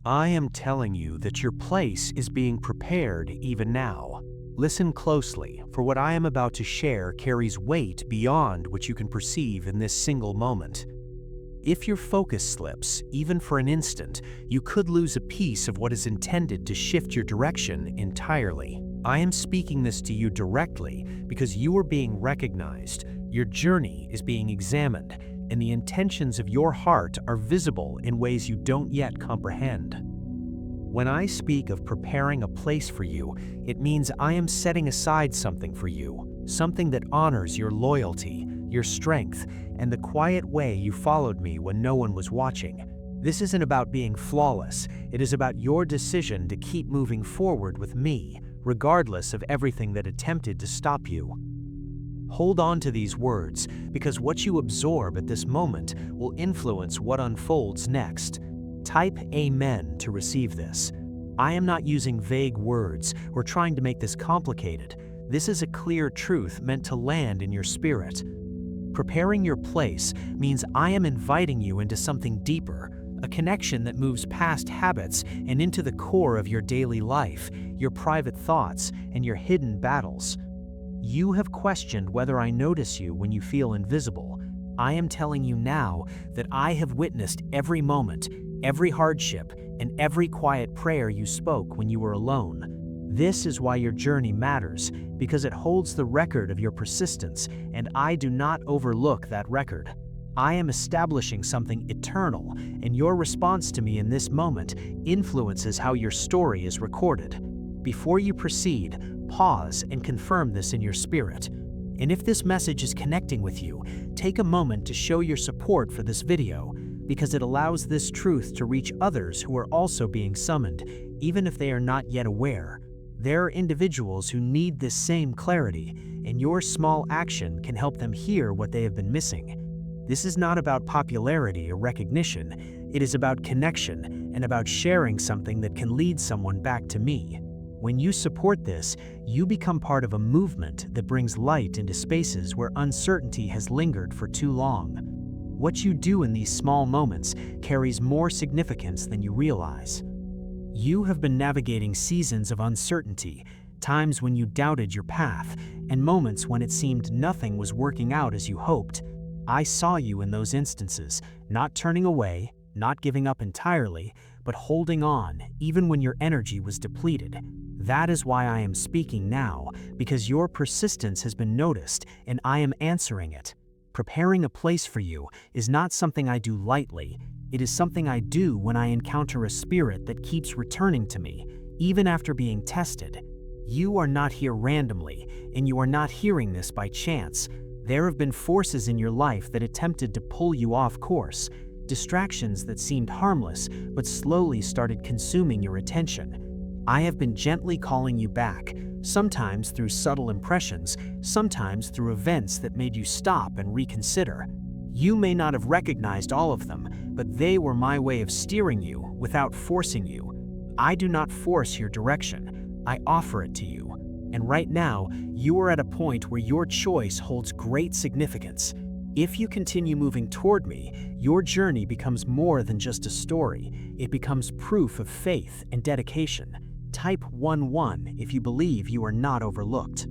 I am telling you that your place is being prepared even now. Listen closely, for what I am about to share carries weight beyond what you can perceive in this single moment. If your focus slips, even for an instant, you could lose a piece of what is intended to shift your direction entirely. I am speaking this to you directly because you are being recognized, your journey is being examined, and the intentions of your heart are visible in ways you don't yet comprehend. When I speak of preparing a place for you, it means I am setting aside something for you, something that honors your loyalty, your strength, and the quiet way you followed me when no one was watching. This isn't about being flawless, it is about your decision to keep moving forward with me, regardless of everything that attempted to stop you. Hold on to these words, because what you absorb at this moment will influence what unfolds next. Type Amen to receive this. I am not using vague words or trying to make this complicated. This is a clear truth meant to land in your spirit. Preparing your place means I am inviting you into something deeper, a connection that moves past habits and into the core of your daily life, your private thoughts, and your hidden battles. You have questioned whether I notice you when you feel invisible. I am telling you now that I have witnessed every moment, every hardship, and every quiet prayer you spoke when you were alone. This is why your journey matters, because it holds the record of your persistence, and I do not overlook that record. I am establishing something eternal, and your response to me in this moment influences how your story is recorded. Before you proceed, pause and confirm this in your spirit. And if this message is connecting with you, take a moment to show your support for this video, because it allows this truth to reach others who are also being summoned, even if they are not yet aware. There are individuals who need this same clarity, and your small action can help them hear what they have been missing. This is not about popularity or recognition, it is about connection and about sharing something that can lead someone back to me. When you support this, you become part of a movement that brings light into spaces where uncertainty has lingered for too long. What you do in these small moments carries more significance than you realize. You have been navigating seasons of uncertainty, times when you doubted your path, and moments when it seemed nothing was working out as you hoped. I saw you in those instances, not turning away, not giving up entirely, but holding on, even when your energy was depleted. That is why I am speaking now, because your persistence has been noticed, and I am answering it. Preparing a place for you is not something I do lightly. It is something I do when I encounter a spirit that keeps returning to me, even after being tested. You are not here randomly, and you are not hearing this by chance. There have been forces in your life that attempted to pull you off course, distractions that seemed harmless but slowly started consuming your attention. I have been gently calling you back, sometimes through subtle impressions, sometimes through events that made you stop and reconsider. You may not have recognized all of them, but they were my way of steering you without forcing you. I do not force your direction, I offer it to you. And right now, you are at a point where your choice holds great significance. If you continue moving toward me, your journey becomes more than just a story. It becomes proof of faith and dedication. Type 11 if you believe you are not overlooked.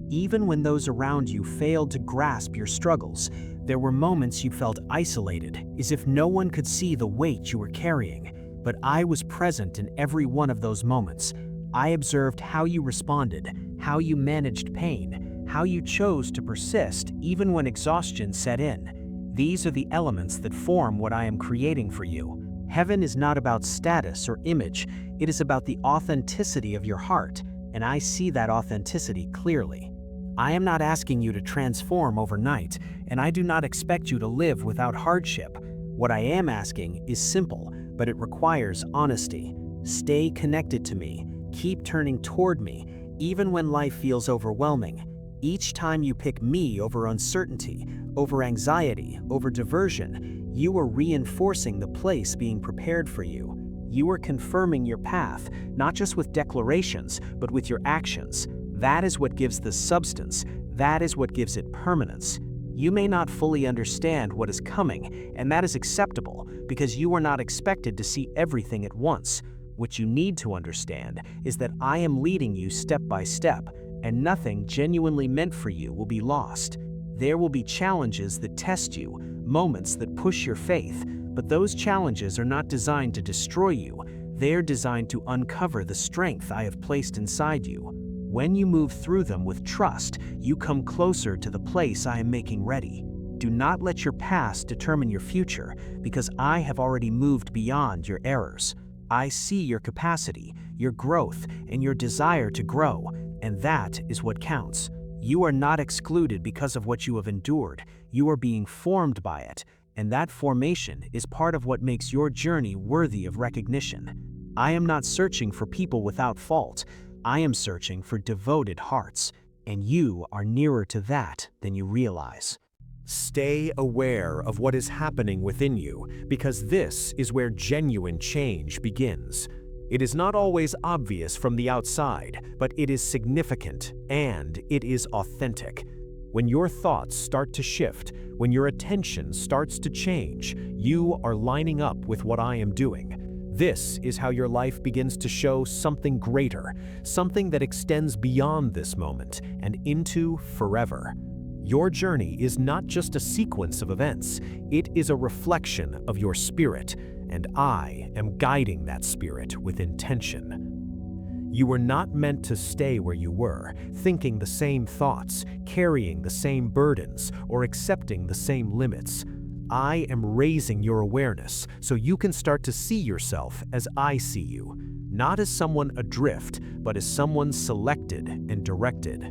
Even when those around you failed to grasp your struggles, there were moments you felt isolated, as if no one could see the weight you were carrying. But I was present in every one of those moments. I observed how you responded, how you managed pain, how you chose to persist even when exhaustion set in. These are the elements that form what I am creating for you. Heaven is not about status or image, it is about the authenticity of your heart, and I see that authenticity clearly. I am not asking you to transform overnight, and I do not expect you to live without hardship. What I am asking is simple, but it requires honesty. Stay connected to me. Keep turning toward me, even when life feels overwhelming. Each time you pick me over uncertainty, over anxiety, over diversion, you are reinforcing the place being prepared for you. You are confirming your path, not just with declarations, but with your actions. That is what gives the substance. That is what gives it permanence. You may not fully understand what is coming, and that is acceptable because you are not expected to see everything at once. What you need to understand is that I am leading you step by step, and nothing genuinely meant for you will be lost. There will be challenges that test you, moments that push your faith, but those challenges are not designed to destroy you. They're designed to uncover the strength I have placed inside you. When you move through them with trust, you come closer to the place I am making ready. Do not let your past determine your future, because I have already moved beyond your errors. I see your capacity, your growth, and your desire to grow, and that is what counts. You are not excluded because of what you have endured. You are being formed by it, and that formation is part of what makes your journey worthy of recognition. I am not searching for people without fault. I am searching for devoted hearts, and you are nearer to that than you realize. Stay aware of what is happening within you, because this is where genuine change begins. It is not always obvious from the outside, but it is significant and it is authentic. When your thoughts start to shift, when your attention starts to change, you are lining up with what I am doing. This is how your life begins to show something greater, something that extends beyond this moment and into forever. Your journey is not just a sequence of events, it is a reflection of your spirit, and I am guiding that spirit with intention. You were not meant to stay where you were, thinking the same thoughts, carrying the same burdens, or accepting the same limits. I am raising your awareness so you can start to see yourself as I see you, not as someone adrift, but as someone selected and directed.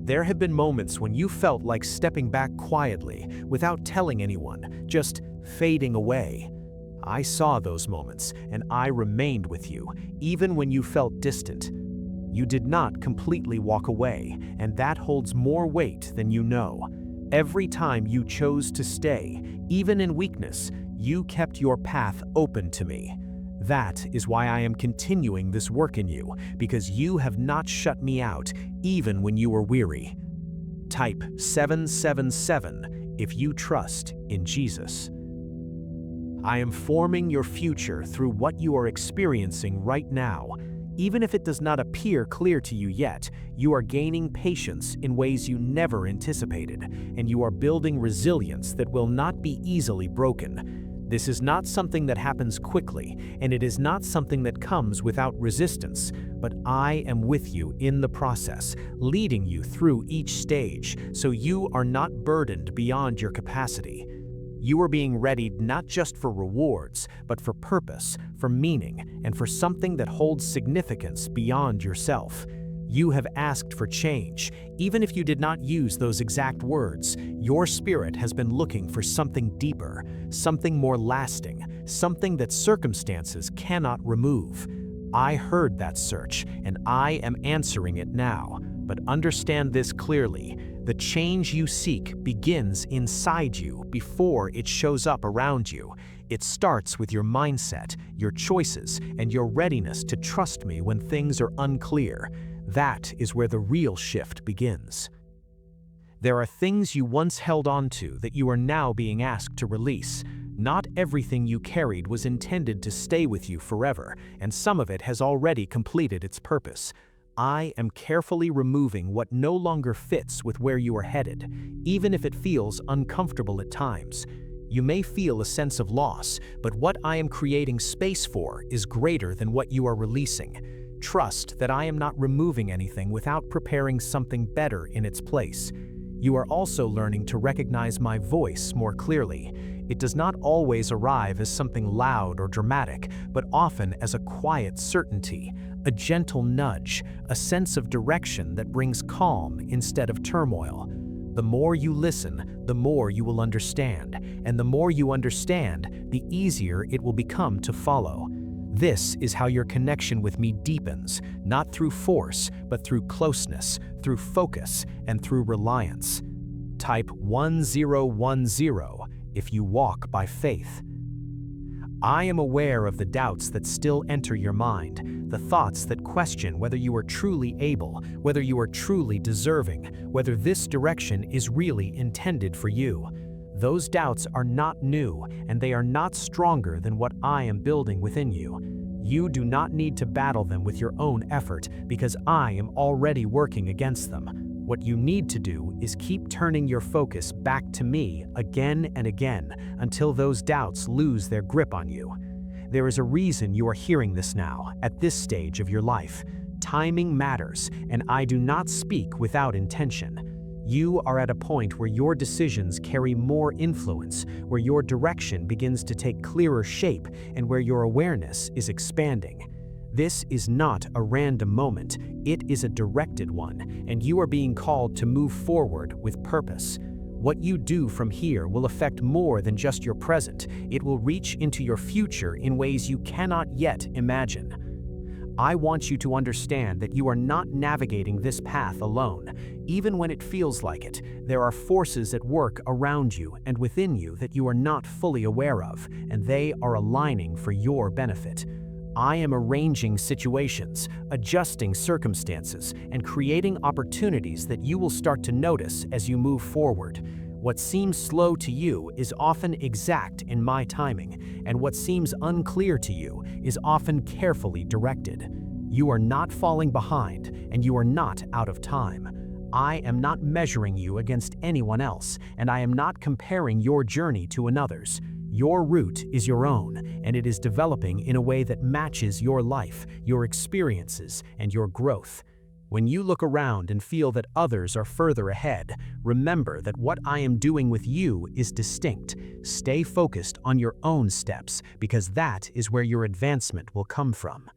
There have been moments when you felt like stepping back quietly, without telling anyone, just fading away. I saw those moments, and I remained with you, even when you felt distant. You did not completely walk away, and that holds more weight than you know. Every time you chose to stay, even in weakness, you kept your path open to me. That is why I am continuing this work in you, because you have not shut me out, even when you were weary. Type 777 if you trust in Jesus. I am forming your future through what you are experiencing right now. Even if it does not appear clear to you yet, you are gaining patience in ways you never anticipated, and you are building resilience that will not be easily broken. This is not something that happens quickly, and it is not something that comes without resistance, but I am with you in the process, leading you through each stage, so you are not burdened beyond your capacity. You are being readied not just for rewards, but for purpose, for meaning, and for something that holds significance beyond yourself. You have asked for change. Even if you did not use those exact words, your spirit has been looking for something deeper, something more lasting, something that circumstances cannot remove. I heard that search, and I am answering it now. But understand this clearly. The change you seek begins inside you before it shows up around you. It starts with your mindset, your choices, and your readiness to trust me when things are unclear. That is where the real shift begins. There are things you once held on to that you are now being asked to release. Not everything you carried was intended to stay with you forever, and some of it has already completed its purpose. I am carefully removing what no longer fits with where you are headed, even if it feels uncomfortable at times. You may feel a sense of loss, but what I am creating space for is greater than what you are releasing. Trust that I am not removing anything without preparing something better in its place. You are also learning to recognize my voice more clearly. It does not always arrive as something loud or dramatic, but often as a quiet certainty, a gentle nudge, a sense of direction that brings calm instead of turmoil. The more you listen, the more you will understand, and the more you understand, the easier it will become to follow. This is how your connection with me deepens, not through force, but through closeness, through focus, and through reliance. Type 1010 if you walk by faith. I am aware of the doubts that still enter your mind, the thoughts that question whether you are truly able, whether you are truly deserving, whether this direction is really intended for you. Those doubts are not new, and they are not stronger than what I am building within you. You do not need to battle them with your own effort, because I am already working against them. What you need to do is keep turning your focus back to me again and again until those doubts lose their grip on you. There is a reason you are hearing this now, at this stage of your life. Timing matters, and I do not speak without intention. You are at a point where your decisions carry more influence, where your direction begins to take clearer shape, and where your awareness is expanding. This is not a random moment, it is a directed one, and you are being called to move forward with purpose. What you do from here will affect more than just your present. It will reach into your future in ways you cannot yet imagine. I want you to understand that you are not navigating this path alone. Even when it feels like it, there are forces at work around you and within you that you are not fully aware of, and they are aligning for your benefit. I am arranging situations, adjusting circumstances, and creating opportunities that you will start to notice as you move forward. What seems slow to you is often exact in my timing, and what seems unclear to you is often carefully directed. You are not falling behind, and you are not out of time. I am not measuring you against anyone else, and I am not comparing your journey to another's. Your route is your own, and it is developing in a way that matches your life, your experiences, and your growth. When you look around and feel that others are further ahead, remember that what I am doing with you is distinct. Stay focused on your own steps, because that is where your advancement will come from.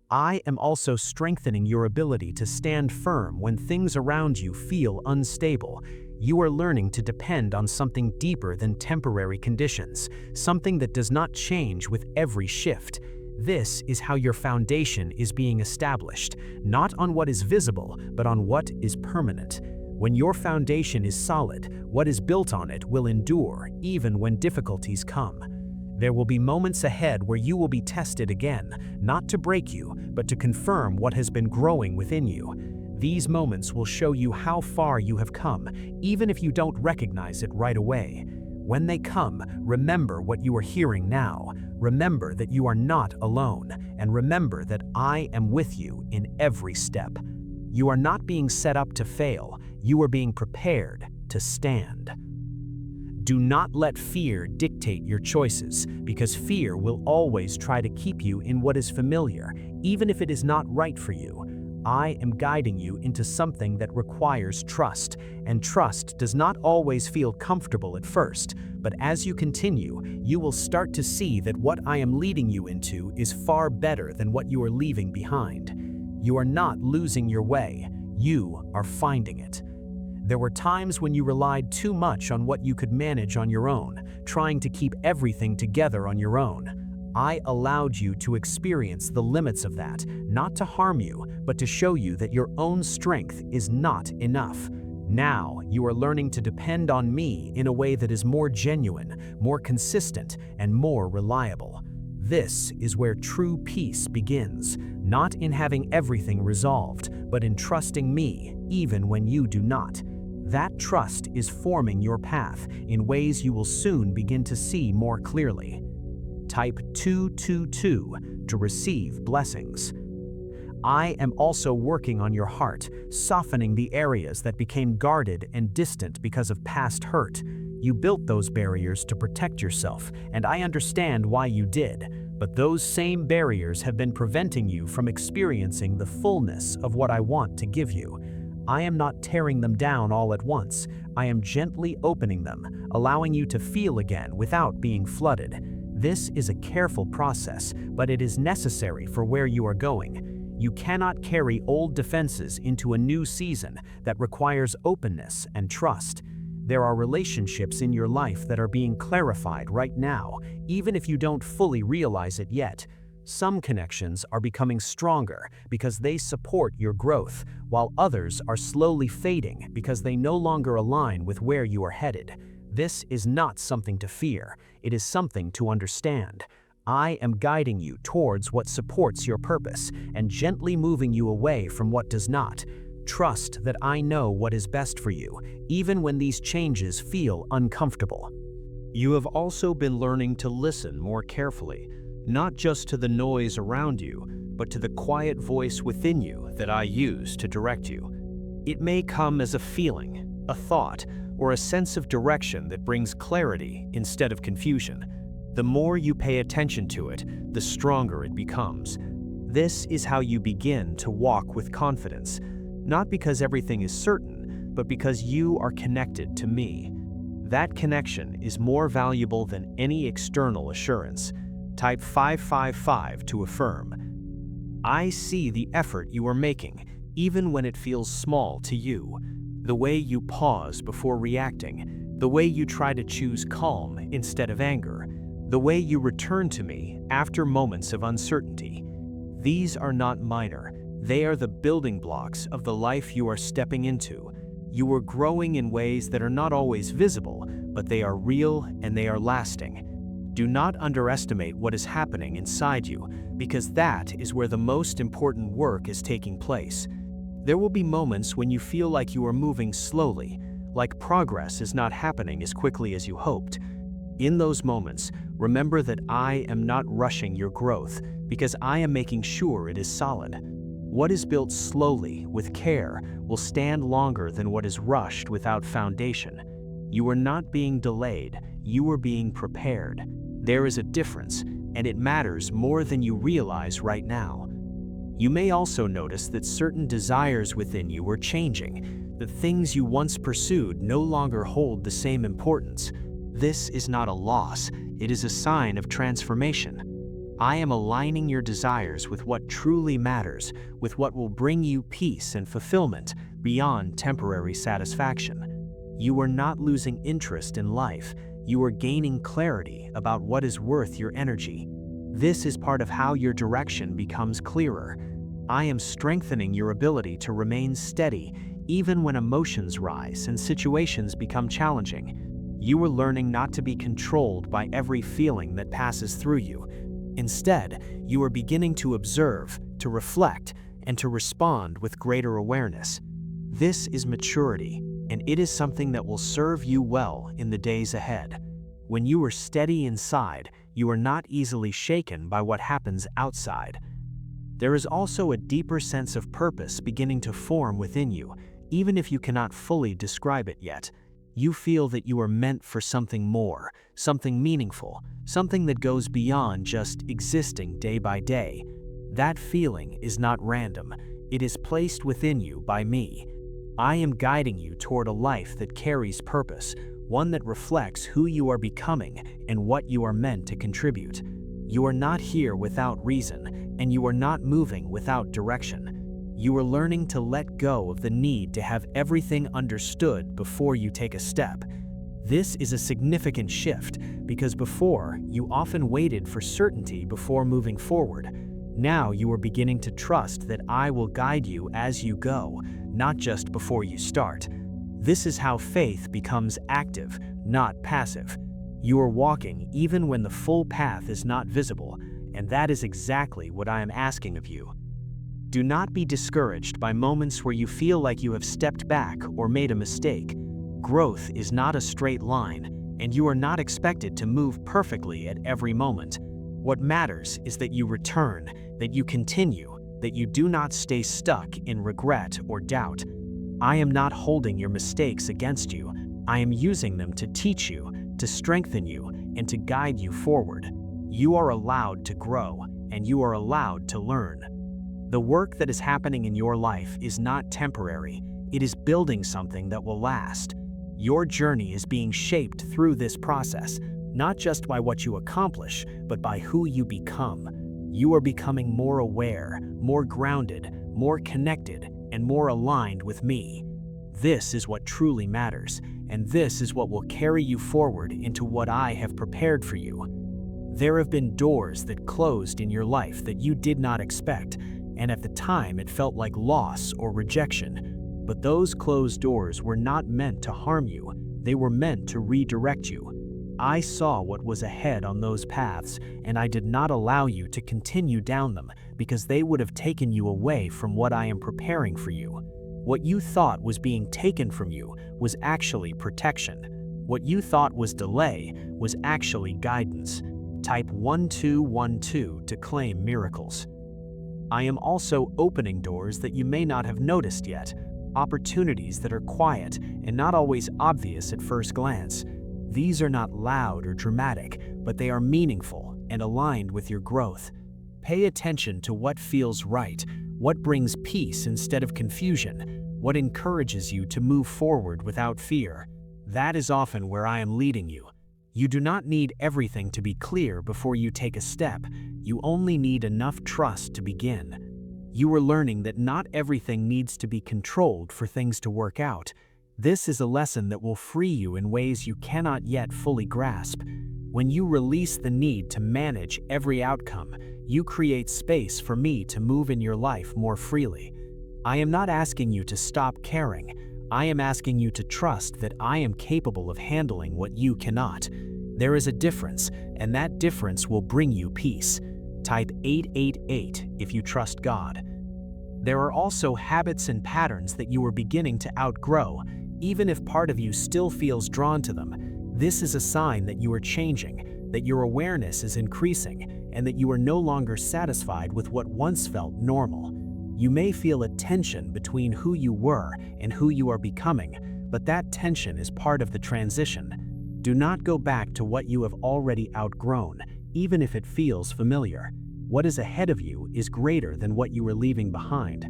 I am also strengthening your ability to stand firm when things around you feel unstable. You are learning to depend on something deeper than temporary conditions, something that does not change with every shift. This is how your foundation is being established, not on what is visible, but on what is permanent. When your foundation is solid, what is built on it will endure, even when difficulties come. There will be moments ahead where you will be tested again, not to break you, but to confirm what has been growing within you. These moments will show you how far you have come, even if you don't recognize it right away. When they come, remember what you are hearing now. Remember that you are not alone, and remember that I am with you in every step. You are not being set up to fail, you are being prepared to stand. Do not let fear dictate your choices, because fear will always try to keep you in what is familiar, even if it is not right for you. I am guiding you into something that requires trust, and trust does not always feel comfortable at first, but as you continue, you will start to see that what I am leading you into is far better than what you are leaving behind. You are not losing your way, you are finding it. There were times when you relied too much on what you could manage on your own, trying to keep everything together on your own. I allowed you to experience the limits of that, not to harm you, but to show you that your own strength is not enough. Now, you are learning to depend on me in a way that is more genuine, more consistent, and more reliable. This is where true peace begins, not in having everything resolved, but in trusting me even when you do not. That trust is forming your path in ways you will soon begin to see more clearly. Type 222 to receive blessings. I am also working on your heart, softening the areas that became guarded and distant because of past hurt. You built those barriers to protect yourself, and I understand why you did, but those same barriers have been preventing you from experiencing the fullness of what I want to give you. I am not tearing them down all at once. I am gently opening them, allowing you to feel again without being flooded. This is a careful process, but it is necessary for where you are going. You cannot carry old defenses into a new season that requires openness and trust. There are relationships in your life that are being clarified right now, even if you don't fully realize it yet. Some connections are becoming stronger because they support your growth, while others are slowly fading because they no longer align with where you are headed. This is not something to fear, it is something to understand. I am guiding you towards what supports your purpose and gently moving you away from what does not. Trust that I know what is best for you, even when these changes feel uncomfortable. You have also been learning to listen more carefully, not just to the noise around you, but to the quiet voice within you that I use to direct you. It may come as a feeling, a thought, or a sense of direction that brings clarity instead of confusion. The more you pay attention to it, the stronger it becomes. This is how you begin to walk with confidence, not because everything is certain, but because you are connected to me. That connection is more valuable than any external assurance. Type 555 to affirm. I see the effort you are making, even when it feels small to you. The way you pause before reacting, the way you try to choose calm instead of anger, the way you return to me after moments of uncertainty. These are not minor, they are the building blocks of the life you are stepping into. You are growing in ways that are not always visible, but they are real and they are lasting. Do not underestimate what is happening inside you, because that is where the most important work is taking place. There will be moments when you feel like you are moving slowly, like progress is not happening as quickly as you hoped. In those moments, remember that I am not rushing your growth, because I am making sure it is solid. What is built slowly, with care, will stand longer than what is rushed without foundation. You are not being delayed, you are being prepared. There is a difference, and it matters more than you realize right now. You may also notice that certain desires within you are changing. The things you once pursued no longer hold the same importance. This is not a loss, it is a sign of transformation. I am aligning your desires with what truly matters, with what will bring you peace and fulfillment beyond temporary satisfaction. You are not losing interest in life, you are gaining clarity about what is worth your energy. This is part of how your direction becomes clearer. I am strengthening your ability to remain steady even when emotions rise and situations become challenging. You are learning not to be controlled by every feeling that passes through you. Instead, you are beginning to observe, to reflect, and to respond with greater awareness. This is maturity, and it is something that will serve you well in the days ahead. When you are steady inside, you are not easily shaken by what happens outside. There is also a deeper sense of purpose beginning to form within you, even if you cannot fully describe it yet. You feel that you are meant for something more, something meaningful, something that goes beyond just existing day by day. That feeling is not random. It is placed within you by me. I am guiding you toward a life that carries purpose, one that reflects who you are becoming and what you are meant to contribute. You are not here without reason, and you are not moving without direction. You are learning to let go of the need to have everything understood before you take a step. This is a significant shift because before, you often waited for certainty before moving forward. Now you are beginning to trust that I will guide you as you go, not just before you start. This is how faith becomes active, not passive. You are walking even when the full path is not visible, and that is exactly what I am asking of you. Do not be discouraged by moments where you feel like you have stepped back or made a mistake. Growth is not a straight line, and you are not expected to move perfectly at every moment. What matters is that you return, that you continue, that you do not stay stuck in regret or doubt. I am not holding your mistakes against you. I am using them to teach you, to strengthen you, and to guide you forward. You are allowed to grow, and you are allowed to learn. The work that is happening in your life is not temporary. It is building something that will last. Your journey is being shaped through this process, not just by what you accomplish, but by who you become. You are becoming more aware, more grounded, more connected, and more aligned with me. This is what truly matters, and this is what will carry you forward into what I have prepared for you. There have been doors that closed in your life that you did not expect, and at the time it felt like loss or rejection. But those closed doors were not meant to harm you. They were meant to redirect you. I saw what was ahead on those paths, and I did not allow you to continue down them because they would have taken you away from what I am preparing for you. What you thought was being taken from you was actually protection. What you thought was delay was actually guidance. Type 1212 to claim miracles. I am also opening doors that you may not have noticed yet, opportunities that are quiet and not always obvious at first glance. These are not loud or dramatic, but they are meaningful and aligned with your growth. Pay attention to what feels right, what brings peace instead of confusion, what encourages you to move forward without fear. That is often where I am leading you. You do not need everything to be clear before you take a step. You only need enough trust to begin. You are learning that not everything needs to be controlled for things to work out. This is a lesson that will free you in ways you cannot yet fully grasp. When you release the need to manage every outcome, you create space for me to move in your life more freely. I am not asking you to stop caring. I am asking you to trust that I am capable of handling what you cannot. There is a difference, and that difference will bring you peace. Type 888 if you trust God. There are also habits and patterns that you are beginning to outgrow. Even if part of you still feels drawn to them, this is a sign that you are changing, that your awareness is increasing, and that you are no longer satisfied with what once felt normal. You may feel a tension between who you were and who you are becoming, but that tension is part of the transition. Do not go back to what you have already outgrown, even if it feels familiar. What is ahead of you is greater than what you are leaving behind.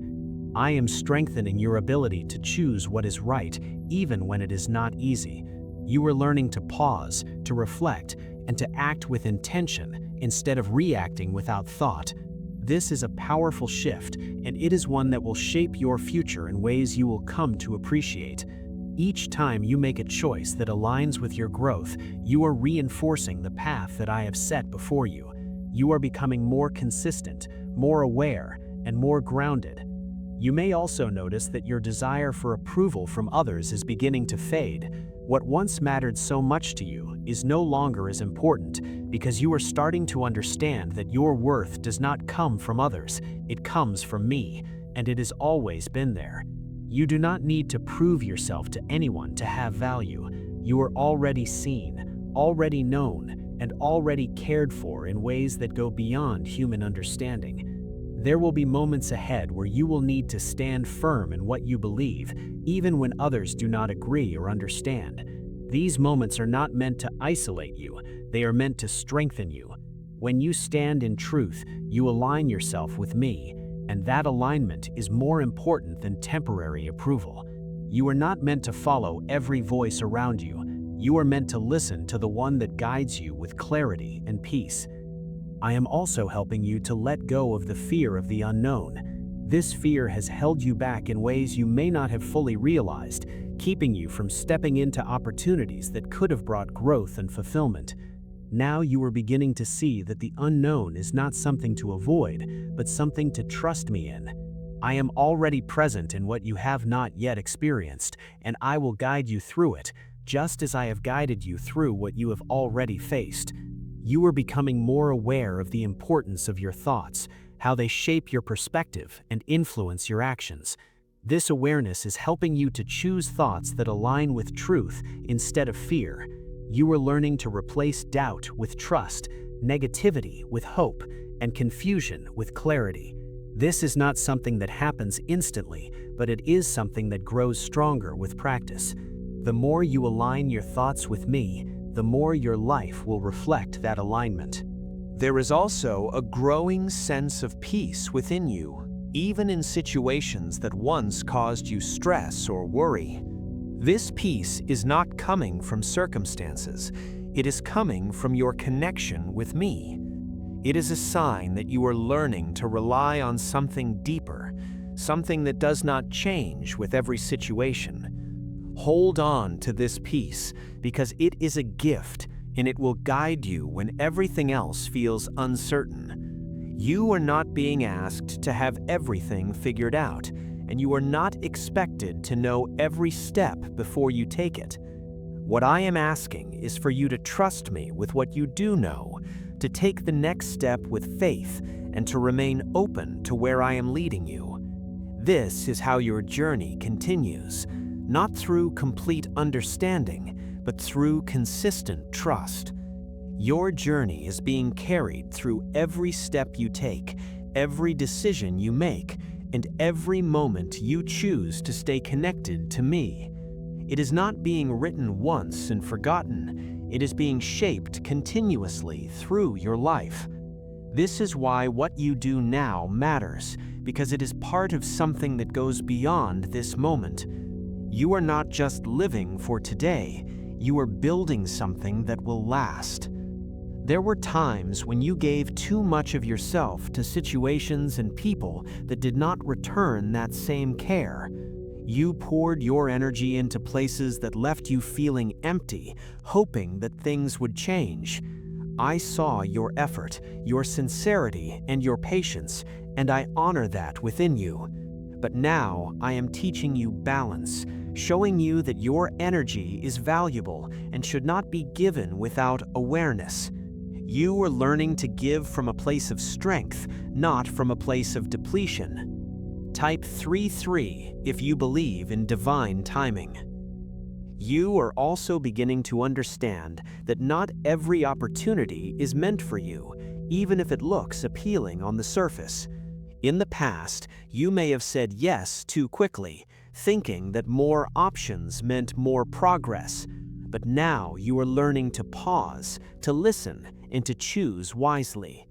I am strengthening your ability to choose what is right, even when it is not easy. You are learning to pause, to reflect, and to act with intention instead of reacting without thought. This is a powerful shift, and it is one that will shape your future in ways you will come to appreciate. Each time you make a choice that aligns with your growth, you are reinforcing the path that I have set before you. You are becoming more consistent, more aware, and more grounded. You may also notice that your desire for approval from others is beginning to fade. What once mattered so much to you is no longer as important because you are starting to understand that your worth does not come from others, it comes from me, and it has always been there. You do not need to prove yourself to anyone to have value. You are already seen, already known, and already cared for in ways that go beyond human understanding. There will be moments ahead where you will need to stand firm in what you believe, even when others do not agree or understand. These moments are not meant to isolate you, they are meant to strengthen you. When you stand in truth, you align yourself with me, and that alignment is more important than temporary approval. You are not meant to follow every voice around you. You are meant to listen to the one that guides you with clarity and peace. I am also helping you to let go of the fear of the unknown. This fear has held you back in ways you may not have fully realized, keeping you from stepping into opportunities that could have brought growth and fulfillment. Now you are beginning to see that the unknown is not something to avoid, but something to trust me in. I am already present in what you have not yet experienced, and I will guide you through it, just as I have guided you through what you have already faced. You are becoming more aware of the importance of your thoughts, how they shape your perspective and influence your actions. This awareness is helping you to choose thoughts that align with truth instead of fear. You are learning to replace doubt with trust, negativity with hope, and confusion with clarity. This is not something that happens instantly, but it is something that grows stronger with practice. The more you align your thoughts with me, the more your life will reflect that alignment. There is also a growing sense of peace within you, even in situations that once caused you stress or worry. This peace is not coming from circumstances. It is coming from your connection with me. It is a sign that you are learning to rely on something deeper, something that does not change with every situation. Hold on to this peace because it is a gift and it will guide you when everything else feels uncertain. You are not being asked to have everything figured out, and you are not expected to know every step before you take it. What I am asking is for you to trust me with what you do know, to take the next step with faith, and to remain open to where I am leading you. This is how your journey continues, not through complete understanding, but through consistent trust. Your journey is being carried through every step you take, every decision you make, and every moment you choose to stay connected to me. It is not being written once and forgotten. It is being shaped continuously through your life. This is why what you do now matters, because it is part of something that goes beyond this moment. You are not just living for today, you are building something that will last. There were times when you gave too much of yourself to situations and people that did not return that same care. You poured your energy into places that left you feeling empty, hoping that things would change. I saw your effort, your sincerity, and your patience, and I honor that within you. But now I am teaching you balance, showing you that your energy is valuable and should not be given without awareness. You are learning to give from a place of strength, not from a place of depletion. Type 3-3 if you believe in divine timing. You are also beginning to understand that not every opportunity is meant for you, even if it looks appealing on the surface. In the past, you may have said yes too quickly, thinking that more options meant more progress. But now you are learning to pause, to listen, and to choose wisely.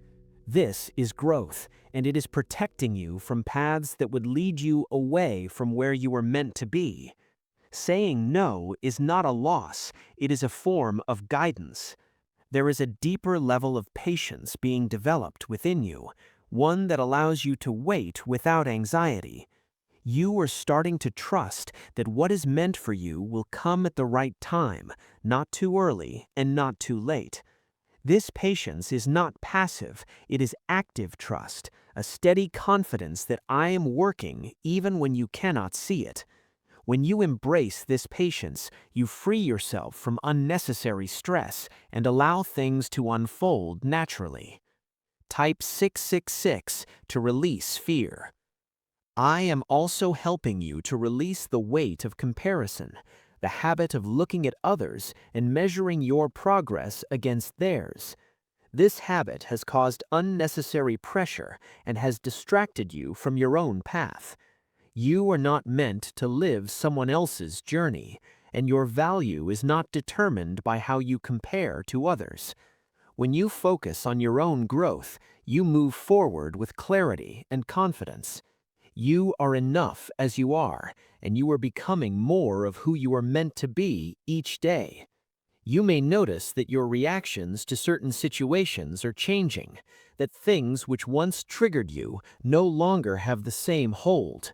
This is growth, and it is protecting you from paths that would lead you away from where you were meant to be. Saying no is not a loss, it is a form of guidance. There is a deeper level of patience being developed within you, one that allows you to wait without anxiety. You are starting to trust that what is meant for you will come at the right time, not too early and not too late. This patience is not passive, it is active trust, a steady confidence that I am working even when you cannot see it. When you embrace this patience, you free yourself from unnecessary stress and allow things to unfold naturally. Type 666 to release fear. I am also helping you to release the weight of comparison, the habit of looking at others and measuring your progress against theirs. This habit has caused unnecessary pressure and has distracted you from your own path. You are not meant to live someone else's journey, and your value is not determined by how you compare to others. When you focus on your own growth, you move forward with clarity and confidence. You are enough as you are, and you are becoming more of who you are meant to be each day. You may notice that your reactions to certain situations are changing, that things which once triggered you no longer have the same hold.